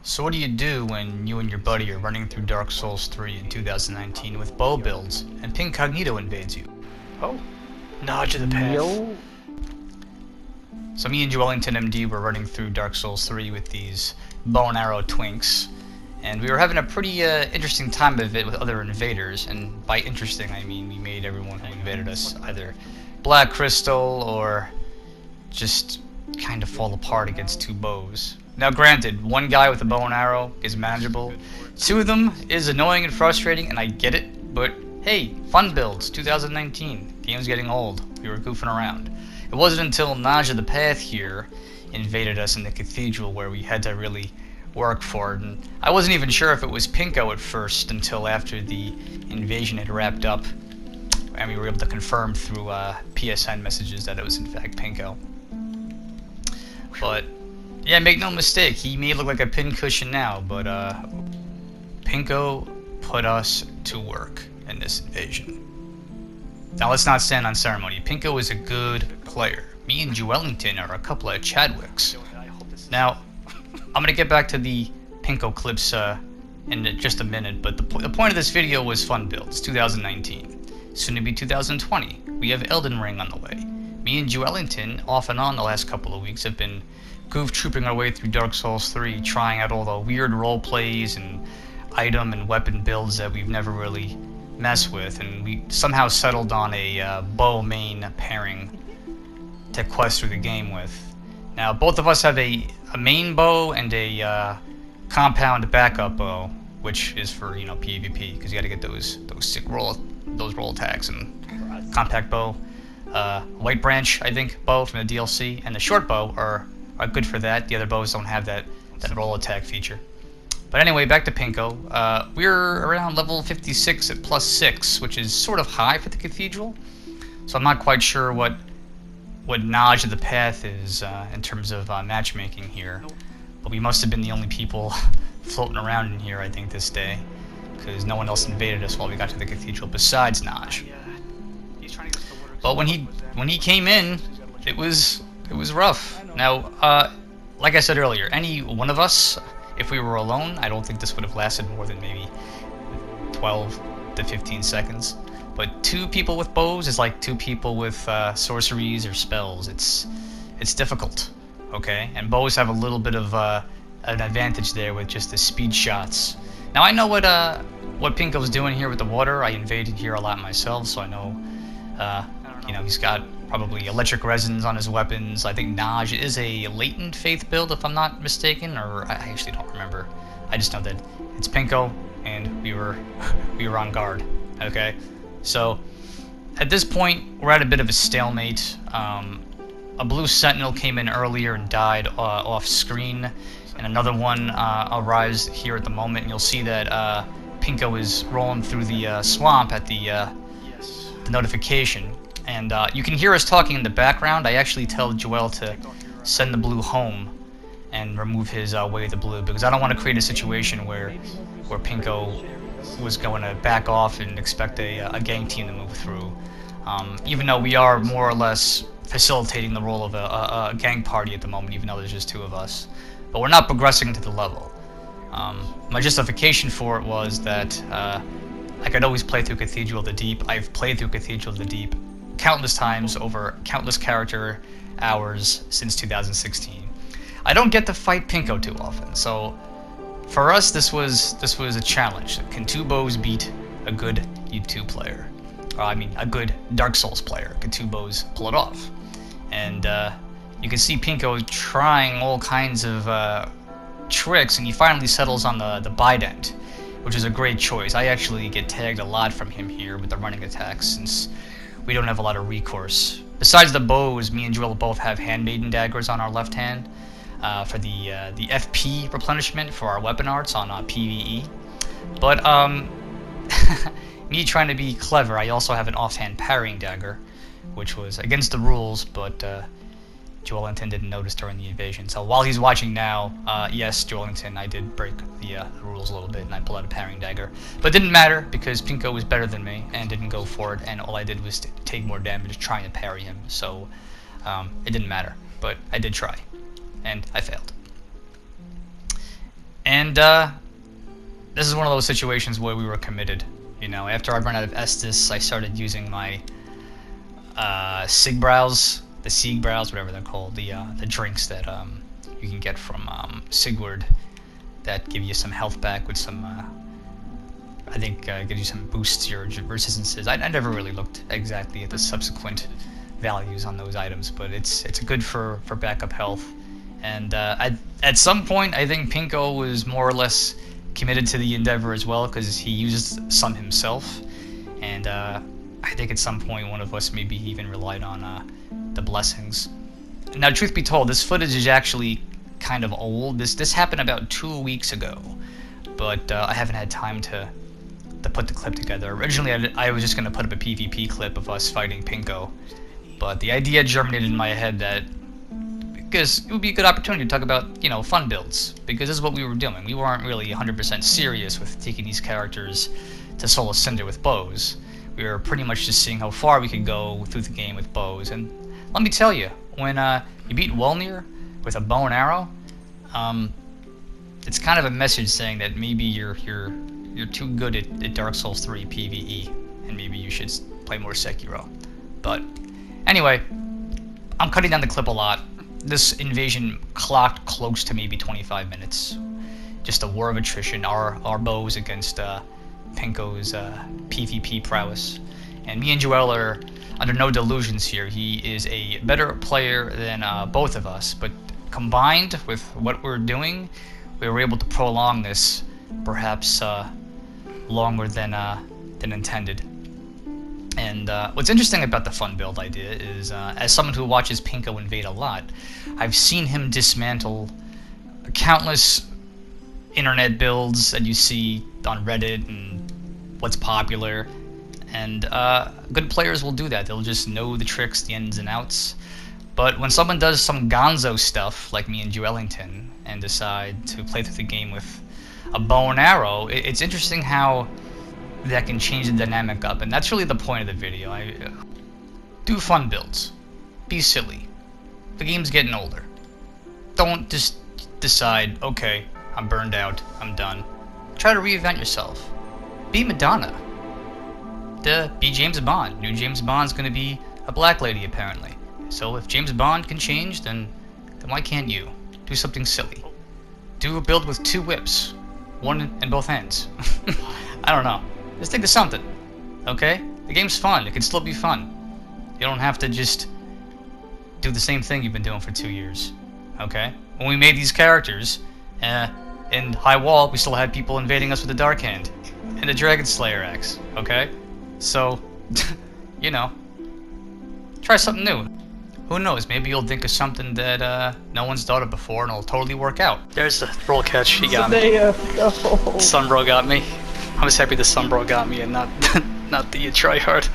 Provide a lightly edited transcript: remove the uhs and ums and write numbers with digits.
So what do you do when you and your buddy are running through Dark Souls 3 in 2019 with bow builds, and Pincognito invades you? Oh. Nod to the path. Yo. So me and Wellington MD were running through Dark Souls 3 with these bow and arrow twinks, and we were having a pretty interesting time of it with other invaders, and by interesting I mean we made everyone who invaded us either Black Crystal or just kind of fall apart against two bows. Now granted, one guy with a bow and arrow is manageable, two of them is annoying and frustrating, and I get it, but hey, fun builds, 2019, game's getting old, we were goofing around. It wasn't until Naja the Path here invaded us in the cathedral where we had to really work for it, and I wasn't even sure if it was Pinko at first until after the invasion had wrapped up, and we were able to confirm through PSN messages that it was in fact Pinko. But yeah, make no mistake, he may look like a pincushion now, but Pinko put us to work in this invasion. Now let's not stand on ceremony. Pinko is a good player. Me and Wellington are a couple of Chadwicks. Now, I'm gonna get back to the Pinko clips in just a minute, but the point of this video was fun builds, 2019. Soon to be 2020. We have Elden Ring on the way. Me and Wellington, off and on the last couple of weeks, have been goof trooping our way through Dark Souls 3, trying out all the weird role plays and item and weapon builds that we've never really messed with, and we somehow settled on a bow main pairing to quest through the game with. Now, both of us have a main bow and a compound backup bow, which is for, you know, PvP, because you got to get those sick roll attacks. And compact bow, White Branch, I think, bow from the DLC, and the short bow are good for that. The other bows don't have that roll attack feature. But anyway, back to Pinko. We're around level 56 at +6, which is sort of high for the cathedral. So I'm not quite sure what Naj of the Path is in terms of matchmaking here. But we must have been the only people floating around in here, I think, this day, because no one else invaded us while we got to the cathedral besides Naj. But when he came in, it was rough. Now, like I said earlier, any one of us, if we were alone, I don't think this would have lasted more than maybe 12 to 15 seconds. But two people with bows is like two people with sorceries or spells. It's difficult, okay? And bows have a little bit of an advantage there with just the speed shots. Now I know what Pinko's doing here with the water. I invaded here a lot myself, so I know, you know, he's got probably electric resins on his weapons. I think Naj is a latent faith build, if I'm not mistaken, or I actually don't remember. I just know that it's Pinko, and we were on guard. Okay, so at this point we're at a bit of a stalemate. A blue sentinel came in earlier and died off screen, and another one arrives here at the moment. And you'll see that Pinko is rolling through the swamp at the notification. And you can hear us talking in the background. I actually tell Joel to send the blue home and remove his way of the blue, because I don't want to create a situation where Pinko was going to back off and expect a gang team to move through. Even though we are more or less facilitating the role of a gang party at the moment, even though there's just two of us. But we're not progressing to the level. My justification for it was that I could always play through Cathedral of the Deep. I've played through Cathedral of the Deep countless times over countless character hours since 2016. I don't get to fight Pinko too often, so for us this was a challenge. Can two bows beat a good U2 player? I mean, a good Dark Souls player. Can two bows pull it off? And you can see Pinko trying all kinds of tricks, and he finally settles on the Bident, which is a great choice. I actually get tagged a lot from him here with the running attacks, since we don't have a lot of recourse. Besides the bows, me and Joel both have Handmaiden daggers on our left hand for the FP replenishment for our weapon arts on PvE. But me trying to be clever, I also have an offhand parrying dagger, which was against the rules, but Joelinton didn't notice during the invasion. So while he's watching now, yes, Joelinton, I did break the rules a little bit, and I pulled out a parrying dagger. But it didn't matter, because Pinko was better than me, and didn't go for it, and all I did was take more damage trying to parry him. So it didn't matter, but I did try, and I failed. And And this is one of those situations where we were committed. You know, after I ran out of Estus, I started using my Sig Brows, the Sieg Brows, whatever they're called, the drinks that you can get from Sigurd that give you some health back with some, I think, gives you some boosts to your resistances. I never really looked exactly at the subsequent values on those items, but it's good for backup health. And at some point, I think Pinko was more or less committed to the endeavor as well, because he used some himself, and I think at some point one of us maybe even relied on the blessings. Now, truth be told, this footage is actually kind of old. This happened about 2 weeks ago, but I haven't had time to put the clip together. Originally, I was just going to put up a PvP clip of us fighting Pinko, but the idea germinated in my head that because it would be a good opportunity to talk about, you know, fun builds, because this is what we were doing. We weren't really 100% serious with taking these characters to Soul Cinder with bows. We were pretty much just seeing how far we could go through the game with bows. And let me tell you, when you beat Wolnir with a bow and arrow, it's kind of a message saying that maybe you're too good at Dark Souls 3 PvE, and maybe you should play more Sekiro. But anyway, I'm cutting down the clip a lot. This invasion clocked close to maybe 25 minutes. Just a war of attrition, our bows against Pinko's PvP prowess. And me and Joel are under no delusions here. He is a better player than both of us, but combined with what we're doing, we were able to prolong this perhaps longer than intended. And what's interesting about the fun build idea is, as someone who watches Pinko invade a lot, I've seen him dismantle countless internet builds that you see on Reddit and what's popular. And good players will do that. They'll just know the tricks, the ins and outs. But when someone does some gonzo stuff, like me and Joellington, and decide to play through the game with a bow and arrow, it's interesting how that can change the dynamic up, and that's really the point of the video. Do fun builds. Be silly. The game's getting older. Don't just decide, okay, I'm burned out, I'm done. Try to reinvent yourself. Be Madonna. Be James Bond. New James Bond's gonna be a black lady, apparently. So if James Bond can change, then why can't you? Do something silly. Do a build with 2 whips. One in both hands. I don't know. Just think of something, okay? The game's fun. It can still be fun. You don't have to just do the same thing you've been doing for 2 years, okay? When we made these characters, in High Wall, we still had people invading us with the Dark Hand and the Dragon Slayer axe, okay? So, you know, try something new. Who knows? Maybe you'll think of something that no one's thought of before, and it'll totally work out. There's the roll catch. He got me. Sunbro got me. I'm just happy the Sunbro got me and not the tryhard.